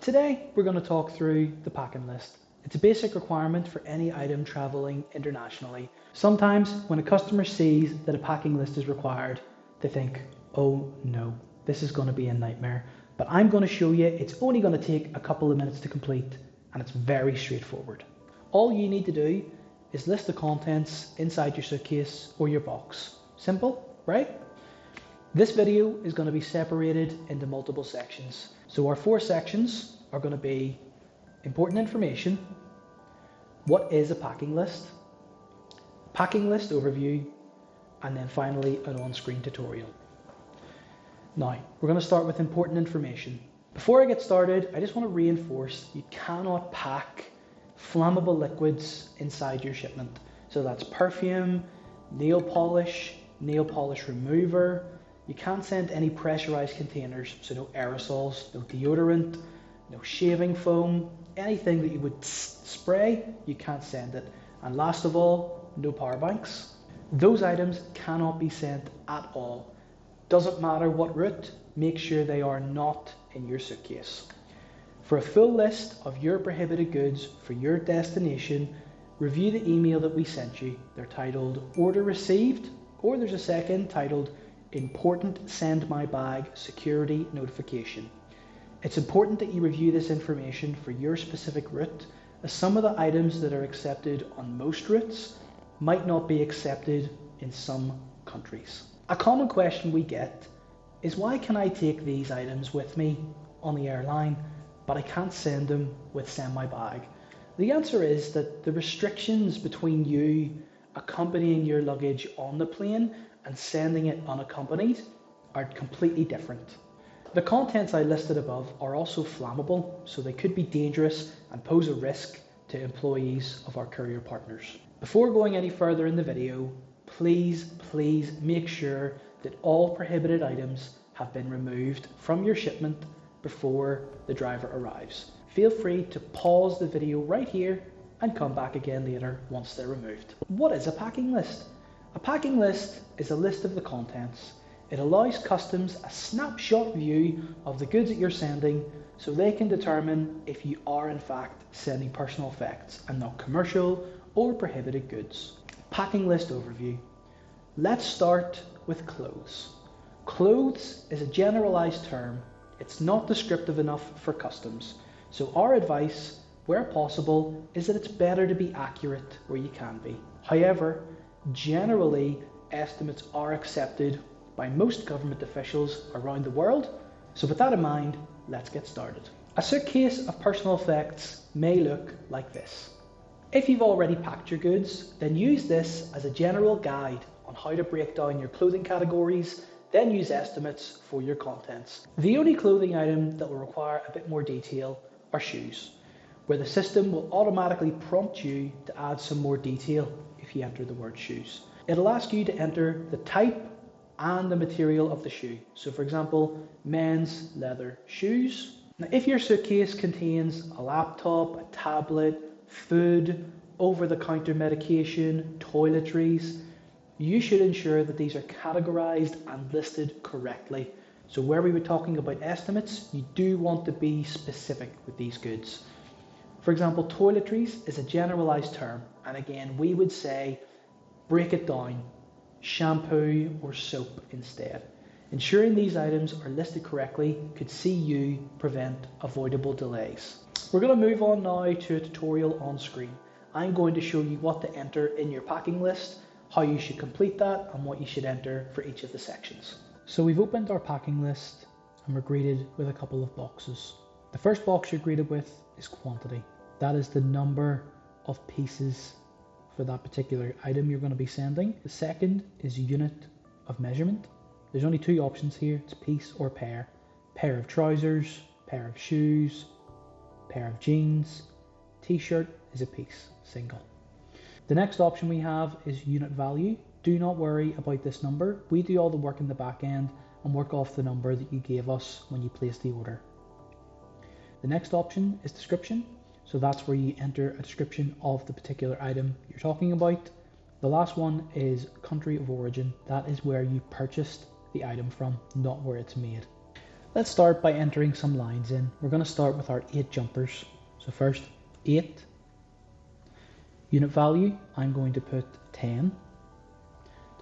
Today, we're going to talk through the packing list. It's a basic requirement for any item traveling internationally. Sometimes when a customer sees that a packing list is required, they think, oh no, this is going to be a nightmare. But I'm going to show you it's only going to take a couple of minutes to complete, and it's very straightforward. All you need to do is list the contents inside your suitcase or your box. Simple, right? This video is going to be separated into multiple sections. So our 4 sections are going to be important information, what is a packing list overview, and then finally an on-screen tutorial. Now, we're going to start with important information. Before I get started, I just want to reinforce you cannot pack flammable liquids inside your shipment. So that's perfume, nail polish remover. You can't send any pressurized containers, so no aerosols, no deodorant, no shaving foam, anything that you would spray, you can't send it. And last of all, no power banks. Those items cannot be sent at all. Doesn't matter what route, make sure they are not in your suitcase. For a full list of your prohibited goods for your destination, review the email that we sent you. They're titled Order Received, or there's a second titled Important Send My Bag Security Notification. It's important that you review this information for your specific route, as some of the items that are accepted on most routes might not be accepted in some countries. A common question we get is, why can I take these items with me on the airline, but I can't send them with Send My Bag? The answer is that the restrictions between you accompanying your luggage on the plane and sending it unaccompanied are completely different. The contents I listed above are also flammable, so they could be dangerous and pose a risk to employees of our courier partners. Before going any further in the video, please make sure that all prohibited items have been removed from your shipment before the driver arrives. Feel free to pause the video right here and come back again later once they're removed. What is a packing list? A packing list is a list of the contents. It allows customs a snapshot view of the goods that you're sending, so they can determine if you are in fact sending personal effects and not commercial or prohibited goods. Packing list overview. Let's start with clothes. Clothes is a generalized term. It's not descriptive enough for customs. So our advice, where possible, is that it's better to be accurate where you can be. However, generally, estimates are accepted by most government officials around the world. So with that in mind, let's get started. A suitcase of personal effects may look like this. If you've already packed your goods, then use this as a general guide on how to break down your clothing categories, then use estimates for your contents. The only clothing item that will require a bit more detail are shoes, where the system will automatically prompt you to add some more detail if you enter the word shoes. It'll ask you to enter the type and the material of the shoe. So for example, men's leather shoes. Now, if your suitcase contains a laptop, a tablet, food, over-the-counter medication, toiletries, you should ensure that these are categorized and listed correctly. So where we were talking about estimates, you do want to be specific with these goods. For example, toiletries is a generalized term, and again, we would say break it down, shampoo or soap instead. Ensuring these items are listed correctly could see you prevent avoidable delays. We're going to move on now to a tutorial on screen. I'm going to show you what to enter in your packing list, how you should complete that, and what you should enter for each of the sections. So we've opened our packing list and we're greeted with a couple of boxes. The first box you're greeted with is quantity. That is the number of pieces for that particular item you're going to be sending. The second is unit of measurement. There's only 2 options here, it's piece or pair. Pair of trousers, pair of shoes, pair of jeans. T-shirt is a piece, single. The next option we have is unit value. Do not worry about this number. We do all the work in the back end and work off the number that you gave us when you placed the order. The next option is description. So that's where you enter a description of the particular item you're talking about. The last one is country of origin. That is where you purchased the item from, not where it's made. Let's start by entering some lines in. We're going to start with our 8 jumpers. So first, 8. Unit value, I'm going to put 10.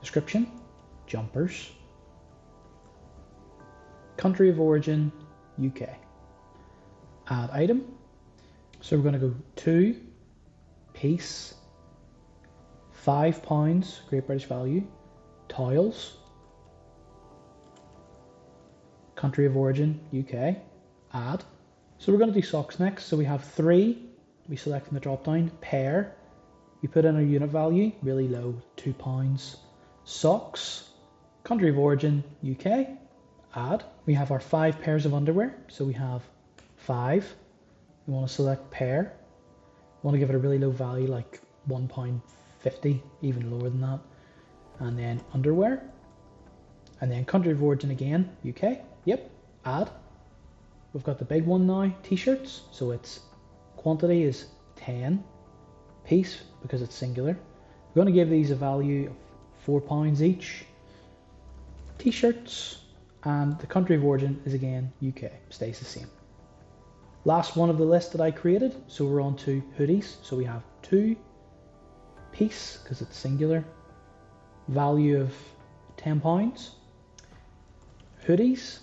Description, jumpers. Country of origin, UK. Add item. So we're going to go 2, piece, £5, Great British value, toils, country of origin, UK, add. So we're going to do socks next. So we have 3, we select from the drop down, pair, we put in our unit value, really low, £2. Socks, country of origin, UK, add. We have our 5 pairs of underwear. So we have 5. We want to select pair. We want to give it a really low value, like £1.50, even lower than that. And then underwear. And then country of origin again, UK. Yep, add. We've got the big one now, t-shirts. So its quantity is 10. Piece, because it's singular. We're going to give these a value of £4 each. T-shirts, and the country of origin is again UK, stays the same. Last one of the list that I created, so we're on to hoodies. So we have 2, piece, because it's singular, value of £10. Hoodies,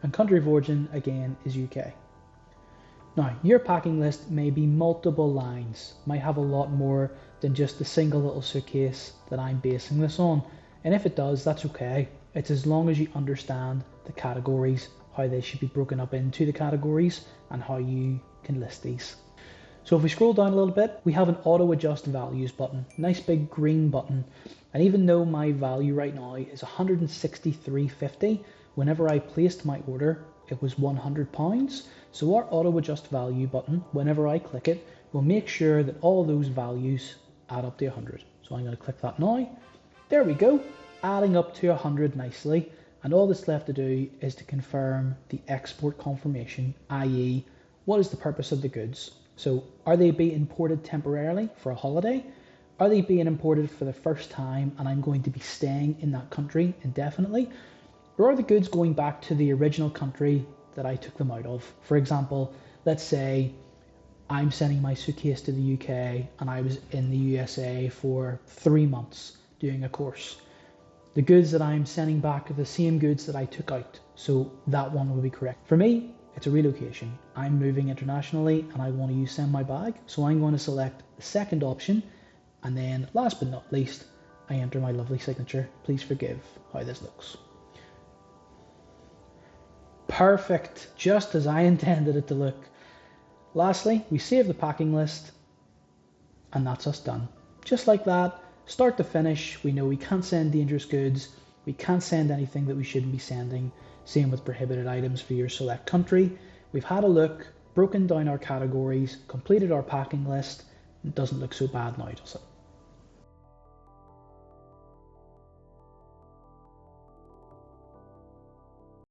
and country of origin again is UK. Now, your packing list may be multiple lines, might have a lot more than just the single little suitcase that I'm basing this on. And if it does, that's okay. It's as long as you understand the categories, how they should be broken up into the categories, and how you can list these. So if we scroll down a little bit, we have an auto adjust values button, nice big green button. And even though my value right now is £163.50, whenever I placed my order, it was £100. So our auto adjust value button, whenever I click it, will make sure that all those values add up to 100. So I'm going to click that now. There we go, adding up to 100 nicely. And all that's left to do is to confirm the export confirmation, i.e. what is the purpose of the goods? So are they being imported temporarily for a holiday? Are they being imported for the first time and I'm going to be staying in that country indefinitely? Or are the goods going back to the original country that I took them out of? For example, let's say I'm sending my suitcase to the UK and I was in the USA for 3 months doing a course. The goods that I'm sending back are the same goods that I took out, so that one will be correct. For me, it's a relocation. I'm moving internationally and I want to use send my bag, so I'm going to select the second option, and then last but not least, I enter my lovely signature. Please forgive how this looks. Perfect, just as I intended it to look. Lastly, we save the packing list, and that's us done. Just like that, start to finish, we know we can't send dangerous goods, we can't send anything that we shouldn't be sending. Same with prohibited items for your select country. We've had a look, broken down our categories, completed our packing list. It doesn't look so bad now, does it?